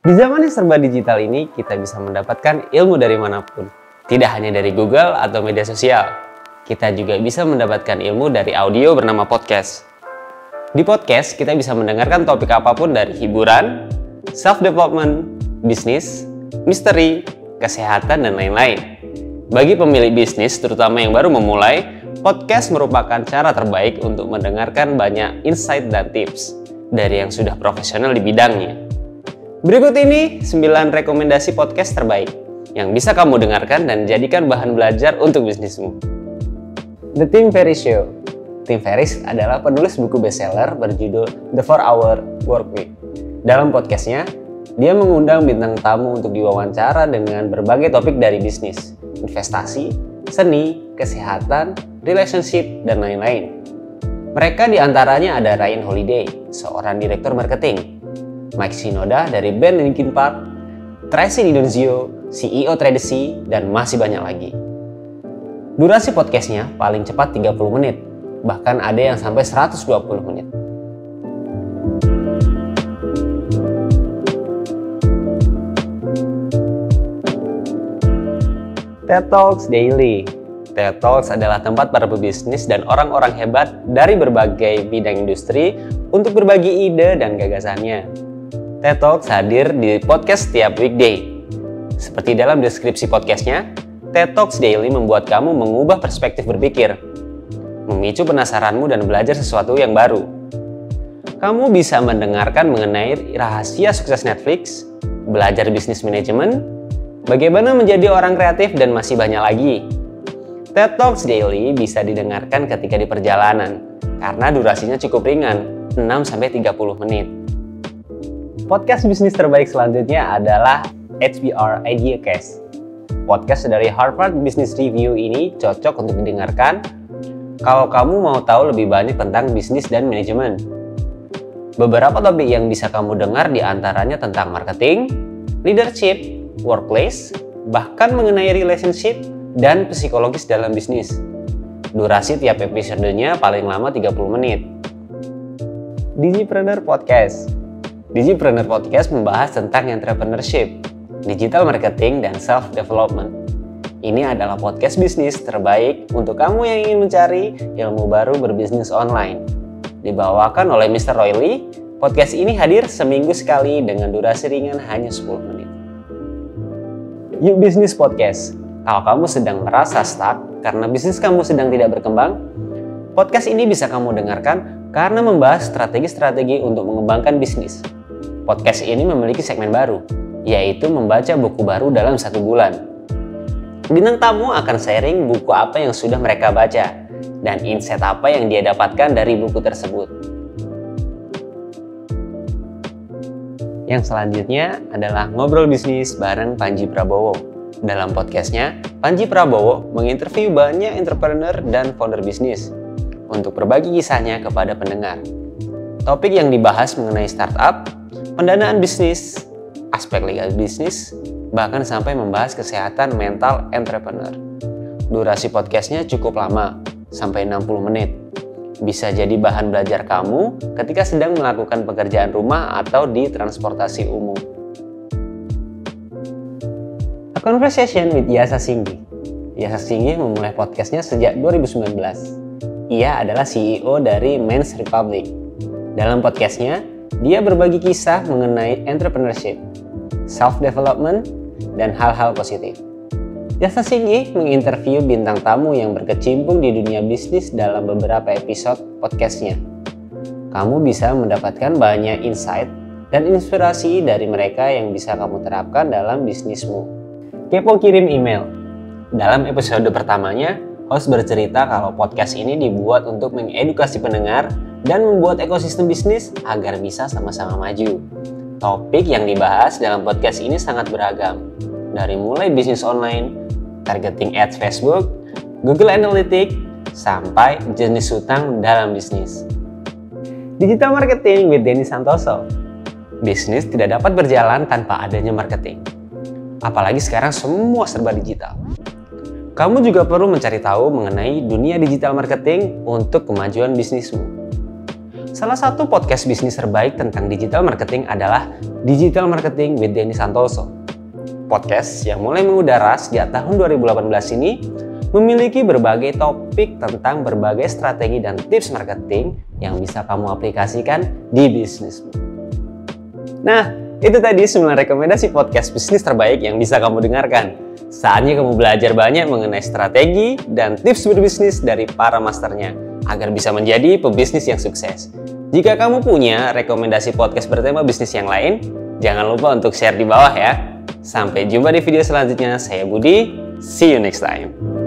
Di zaman yang serba digital ini, kita bisa mendapatkan ilmu dari manapun. Tidak hanya dari Google atau media sosial, kita juga bisa mendapatkan ilmu dari audio bernama podcast. Di podcast, kita bisa mendengarkan topik apapun dari hiburan, self-development, bisnis, misteri, kesehatan, dan lain-lain. Bagi pemilik bisnis, terutama yang baru memulai, podcast merupakan cara terbaik untuk mendengarkan banyak insight dan tips dari yang sudah profesional di bidangnya. Berikut ini 9 rekomendasi podcast terbaik yang bisa kamu dengarkan dan jadikan bahan belajar untuk bisnismu. The Tim Ferriss Show. Tim Ferriss adalah penulis buku bestseller berjudul The 4-Hour Workweek. Dalam podcastnya, dia mengundang bintang tamu untuk diwawancara dengan berbagai topik dari bisnis, investasi, seni, kesehatan, relationship, dan lain-lain. Mereka diantaranya ada Ryan Holiday, seorang direktur marketing, Mike Shinoda dari band Linkin Park, Tracy Dinozio, CEO Tradesy, dan masih banyak lagi. Durasi podcastnya paling cepat 30 menit, bahkan ada yang sampai 120 menit. TED Talks Daily. TED Talks adalah tempat para pebisnis dan orang-orang hebat dari berbagai bidang industri untuk berbagi ide dan gagasannya. TED Talks hadir di podcast setiap weekday. Seperti dalam deskripsi podcastnya, TED Talks Daily membuat kamu mengubah perspektif berpikir, memicu penasaranmu dan belajar sesuatu yang baru. Kamu bisa mendengarkan mengenai rahasia sukses Netflix, belajar bisnis manajemen, bagaimana menjadi orang kreatif, dan masih banyak lagi. TED Talks Daily bisa didengarkan ketika di perjalanan, karena durasinya cukup ringan, 6-30 menit. Podcast bisnis terbaik selanjutnya adalah HBR IdeaCast. Podcast dari Harvard Business Review ini cocok untuk didengarkan kalau kamu mau tahu lebih banyak tentang bisnis dan manajemen. Beberapa topik yang bisa kamu dengar diantaranya tentang marketing, leadership, workplace, bahkan mengenai relationship dan psikologis dalam bisnis. Durasi tiap episodenya paling lama 30 menit. Digipreneur Podcast. Digipreneur Podcast membahas tentang entrepreneurship, digital marketing, dan self-development. Ini adalah podcast bisnis terbaik untuk kamu yang ingin mencari ilmu baru berbisnis online. Dibawakan oleh Mr. Roy Lee, podcast ini hadir seminggu sekali dengan durasi ringan hanya 10 menit. Yuk Bisnis Podcast. Kalau kamu sedang merasa stuck karena bisnis kamu sedang tidak berkembang, podcast ini bisa kamu dengarkan karena membahas strategi-strategi untuk mengembangkan bisnis. Podcast ini memiliki segmen baru, yaitu membaca buku baru dalam 1 bulan. Bintang tamu akan sharing buku apa yang sudah mereka baca dan insight apa yang dia dapatkan dari buku tersebut. Yang selanjutnya adalah Ngobrol Bisnis bareng Panji Prabowo. Dalam podcastnya, Panji Prabowo menginterview banyak entrepreneur dan founder bisnis untuk berbagi kisahnya kepada pendengar. Topik yang dibahas mengenai startup, pendanaan bisnis, aspek legal bisnis, bahkan sampai membahas kesehatan mental entrepreneur. Durasi podcastnya cukup lama, sampai 60 menit. Bisa jadi bahan belajar kamu ketika sedang melakukan pekerjaan rumah atau di transportasi umum. A Conversation with Yasa Singgi. Yasa Singgi memulai podcastnya sejak 2019. Ia adalah CEO dari Men's Republic. Dalam podcastnya, dia berbagi kisah mengenai entrepreneurship, self-development, dan hal-hal positif. Yasa Singgi menginterview bintang tamu yang berkecimpung di dunia bisnis dalam beberapa episode podcastnya. Kamu bisa mendapatkan banyak insight dan inspirasi dari mereka yang bisa kamu terapkan dalam bisnismu. Kepo kirim email. Dalam episode pertamanya, host bercerita kalau podcast ini dibuat untuk mengedukasi pendengar dan membuat ekosistem bisnis agar bisa sama-sama maju. Topik yang dibahas dalam podcast ini sangat beragam, dari mulai bisnis online, targeting ads Facebook, Google Analytics, sampai jenis hutang dalam bisnis. Digital Marketing with Denny Santoso. Bisnis tidak dapat berjalan tanpa adanya marketing. Apalagi sekarang semua serba digital. Kamu juga perlu mencari tahu mengenai dunia digital marketing untuk kemajuan bisnismu. Salah satu podcast bisnis terbaik tentang digital marketing adalah Digital Marketing with Denny Santoso. Podcast yang mulai mengudara sejak tahun 2018 ini memiliki berbagai topik tentang berbagai strategi dan tips marketing yang bisa kamu aplikasikan di bisnismu. Nah, itu tadi 9 rekomendasi podcast bisnis terbaik yang bisa kamu dengarkan. Saatnya kamu belajar banyak mengenai strategi dan tips berbisnis dari para masternya agar bisa menjadi pebisnis yang sukses. Jika kamu punya rekomendasi podcast bertema bisnis yang lain, jangan lupa untuk share di bawah ya. Sampai jumpa di video selanjutnya. Saya Budi, see you next time.